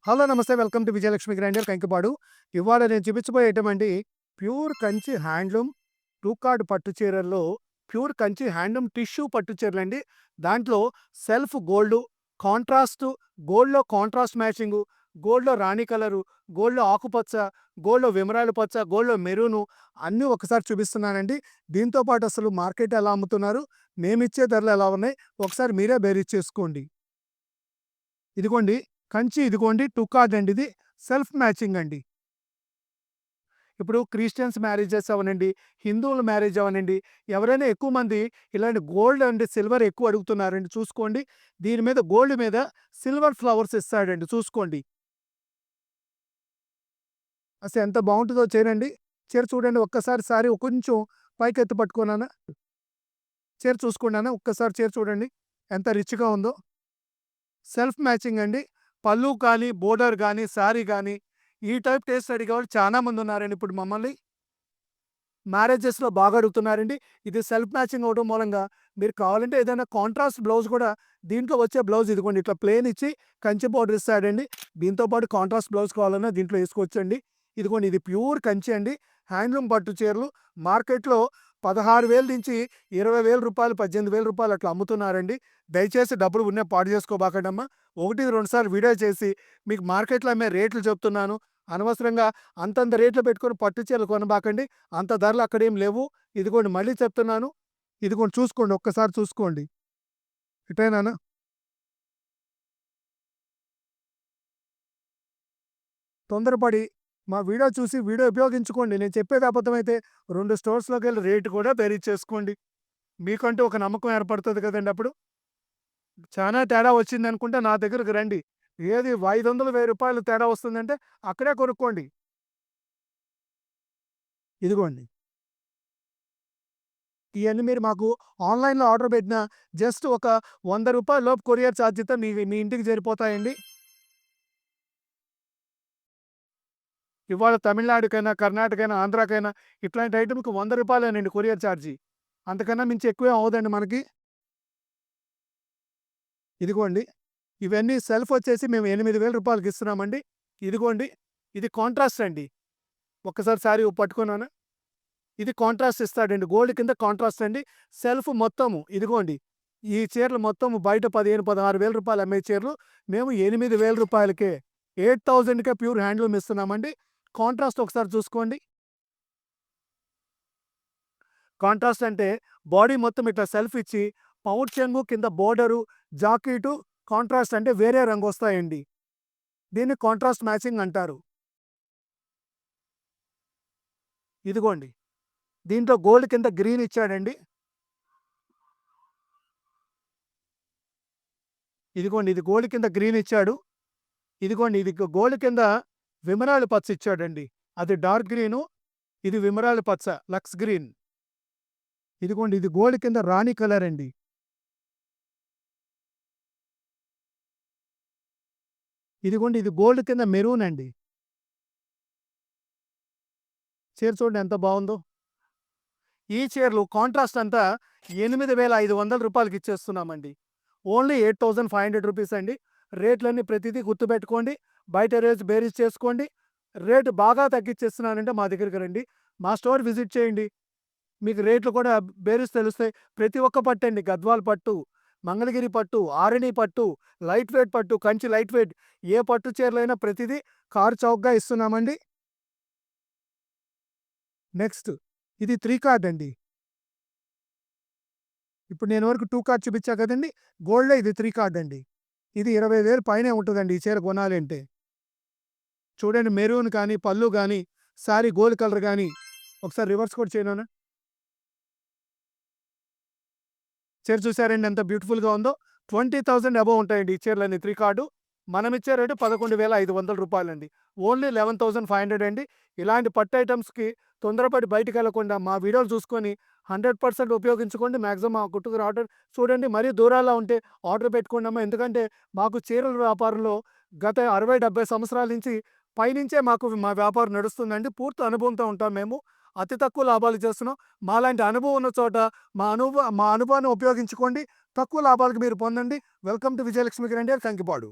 Hello namaste. Welcome to Vijayalakshmi grinder Kankipadu. ఇవాళ నేను చూపించబోయేటువంటి pure Kanchi handloom two card పట్టు చీరల్లో ప్యూర్ కంచి హ్యాండ్లూమ్ టిష్యూ పట్టు చీరలండి. దాంట్లో సెల్ఫ్ గోల్డు, కాంట్రాస్ట్, గోల్డ్‌లో కాంట్రాస్ట్ మ్యాచింగు, గోల్డ్‌లో రాణి కలరు, గోల్డ్‌లో ఆకుపచ్చ, గోల్డ్‌లో విమరాలు పచ్చ, గోల్డ్‌లో మెరూను అన్నీ ఒకసారి చూపిస్తున్నానండి. దీంతో పాటు అసలు మార్కెట్ ఎలా అమ్ముతున్నారు, మేమిచ్చే ధరలు ఎలా ఉన్నాయి, ఒకసారి మీరే బేరీజ్ చేసుకోండి. ఇదిగోండి కంచి, ఇదిగోండి టుకాడ్ అండి, ఇది సెల్ఫ్ మ్యాచింగ్ అండి. ఇప్పుడు క్రిస్టియన్స్ మ్యారేజెస్ అవ్వనండి, హిందువుల మ్యారేజ్ అవ్వనండి, ఎవరైనా ఎక్కువ మంది ఇలాంటి గోల్డ్ అండ్ సిల్వర్ ఎక్కువ అడుగుతున్నారండి. చూసుకోండి, దీని మీద గోల్డ్ మీద సిల్వర్ ఫ్లవర్స్ ఇస్తాడండి. చూసుకోండి అసలు ఎంత బాగుంటుందో చీరండి. చీర చూడండి ఒక్కసారి, సారి కొంచెం పైకి ఎత్తి పట్టుకున్నానా, చీర చూసుకున్నానా, ఒక్కసారి చీర చూడండి ఎంత రిచ్గా ఉందో. సెల్ఫ్ మ్యాచింగ్ అండి. పళ్ళు కానీ, బోర్డర్ కానీ, శారీ కానీ ఈ టైప్ టేస్ట్ అడిగేవాళ్ళు చాలా మంది ఉన్నారండి. ఇప్పుడు మమ్మల్ని మ్యారేజెస్‌లో బాగా అడుగుతున్నారండి. ఇది సెల్ఫ్ మ్యాచింగ్ అవ్వడం మూలంగా మీరు కావాలంటే ఏదైనా కాంట్రాస్ట్ బ్లౌజ్ కూడా దీంట్లో వచ్చే బ్లౌజ్ ఇదిగోండి ఇట్లా ప్లెయిన్ ఇచ్చి కంచి బోర్డర్ ఇస్తాడండి. దీంతో పాటు కాంట్రాస్ట్ బ్లౌజ్ కావాలన్నా దీంట్లో ఏసుకోవచ్చండి. ఇదిగోండి ఇది ప్యూర్ కంచి అండి. హ్యాండ్లూమ్ పట్టు చీరలు మార్కెట్‌లో 16,000 నుంచి రూ. 20,000, రూ. 18,000 అట్లా అమ్ముతున్నారండి. దయచేసి డబ్బులు ఉన్నయి పాడు చేసుకోబాకండమ్మా. 1, 2 సార్లు వీడియో చేసి మీకు మార్కెట్‌లో అమ్మే రేట్లు చెప్తున్నాను. అనవసరంగా అంతంత రేట్లు పెట్టుకొని పట్టు చీరలు కొనబాకండి. అంత ధరలు అక్కడేం లేవు. ఇదిగోండి మళ్ళీ చెప్తున్నాను. ఇదిగోండి చూసుకోండి, ఒక్కసారి చూసుకోండి. ఇటేనానా? తొందరపడి మా వీడియో చూసి వీడియో ఉపయోగించుకోండి. నేను చెప్పేది అబద్ధమైతే 2 స్టోర్స్‌లోకెళ్ళి రేట్ కూడా బేరీజ్ చేసుకోండి. మీకంటూ ఒక నమ్మకం ఏర్పడుతది కదండీ అప్పుడు. చానా తేడా వచ్చిందనుకుంటే నా దగ్గరికి రండి. ఏది రూ. 500, రూ. 1000 తేడా వస్తుందంటే అక్కడే కొనుక్కోండి. ఇదిగోండి. ఇయన్నీ మీరు మాకు ఆన్‌లైన్‌లో ఆర్డర్ పెట్టినా జస్ట్ ఒక రూ. 100 లోపు కొరియర్ ఛార్జ్‌తో మీ మీ ఇంటికి చేరిపోతాయండి. ఇవాళ తమిళనాడుకైనా, కర్ణాటకైనా, ఆంధ్రాకైనా ఇట్లాంటి ఐటెమ్‌కి రూ. 100 కొరియర్ ఛార్జీ. అంతకన్నా మించి ఎక్కువేం అవ్వదండి మనకి. ఇదిగోండి. ఇవన్నీ సెల్ఫ్ వచ్చేసి మేము రూ. 8,000కి ఇస్తున్నామండి. ఇదిగోండి. ఇది కాంట్రాస్ట్ అండి. ఒక్కసారి శారీ పట్టుకున్నానా? ఇది కాంట్రాస్ట్ ఇస్తాడండి. గోల్డ్ కింద కాంట్రాస్ట్ అండి. సెల్ఫ్ మొత్తము ఇదిగోండి. ఈ చీరలు మొత్తం బయట 15,000, రూ. 16,000 అమ్మే చీరలు మేము రూ. 8,000కే 8,000కే ప్యూర్ హ్యాండ్లూమ్ ఇస్తున్నామండి. కాంట్రాస్ట్ ఒకసారి చూసుకోండి. కాంట్రాస్ట్ అంటే బాడీ మొత్తం ఇట్లా సెల్ఫ్ ఇచ్చి పౌచ్ చెంగు కింద బోర్డరు, జాకెటు కాంట్రాస్ట్ అంటే వేరే రంగొస్తాయండి. దీన్ని కాంట్రాస్ట్ మ్యాచింగ్ అంటారు. ఇదిగోండి. దీంట్లో గోల్డ్ కింద గ్రీన్ ఇచ్చాడండి. ఇదిగోండి ఇది గోల్డ్ కింద గ్రీన్ ఇచ్చాడు. ఇదిగోండి ఇది గోల్డ్ కింద విమరాలు పచ్చ ఇచ్చాడండి. అది డార్క్ గ్రీను, ఇది విమరాలు పచ్చ లక్స్ గ్రీన్. ఇదిగోండి ఇది గోల్డ్ కింద రాణి కలర్ అండి. ఇదిగోండి ఇది గోల్డ్ కింద మెరూన్ అండి. చీర చూడండి ఎంత బావుందో. ఈ చీరలు కాంట్రాస్ట్ అంతా రూ. 8,500కి ఇచ్చేస్తున్నామండి. ఓన్లీ రూ. 8,500 అండి. రేట్లన్నీ ప్రతిదీ గుర్తుపెట్టుకోండి. బయట రేట్స్ బేరీజ్ చేసుకోండి. రేటు బాగా తగ్గిచ్చేస్తున్నానంటే మా దగ్గరికి రండి. మా స్టోర్ విజిట్ చేయండి. మీకు రేట్లు కూడా బేరీజ్ తెలుస్తాయి. ప్రతి ఒక్క పట్టండి, గద్వాల్ పట్టు, మంగళగిరి పట్టు, ఆరణి పట్టు, లైట్ వెయిట్ పట్టు, కంచి లైట్ వెయిట్ ఏ పట్టు చీరలైనా ప్రతిదీ కారు చౌకగా ఇస్తున్నామండి. నెక్స్ట్ ఇది 3 కార్డ్ అండి. ఇప్పుడు నేను వరకు 2 కార్డ్ చూపిచ్చా కదండీ! గోల్డ్‌లో ఇది 3 కార్డ్ అండి. ఇది 20,000 పైనే ఉంటదండి ఈ చీర కొనాలి అంటే. చూడండి మెరూన్ కానీ, పళ్ళు గానీ, సారీ గోల్డ్ కలర్ గానీ ఒకసారి రివర్స్ కూడా చేయనా? చీర చూసారండి ఎంత బ్యూటిఫుల్‌గా ఉందో. 20,000 అబోవ్ ఉంటాయండి ఈ చీరలన్నీ 3 కార్డు. మనమిచ్చే రేటు రూ. 11,500 ఓన్లీ 11,500 అండి. ఇలాంటి పట్టు ఐటెమ్స్‌కి తొందరపడి బయటికెళ్ళకుండా మా వీడియోలు చూసుకొని 100% ఉపయోగించుకోండి. మాక్సిమం మా కుట్టుకు రావడం చూడండి. మరీ దూరాల్లో ఉంటే ఆర్డర్ పెట్టుకోండమ్మా. ఎందుకంటే మాకు చీరల వ్యాపారంలో గత 60, 70 సంవత్సరాల నుంచి పైనుంచే మాకు మా వ్యాపారం నడుస్తుందండి. పూర్తి అనుభవంతో ఉంటాం మేము. అతి తక్కువ లాభాలు చేస్తున్నాం. మాలాంటి అనుభవం ఉన్న చోట మా అనుభవాన్ని ఉపయోగించుకోండి. తక్కువ లాభాలకు మీరు పొందండి. Welcome to Vijayalakshmi grinder Kankipadu.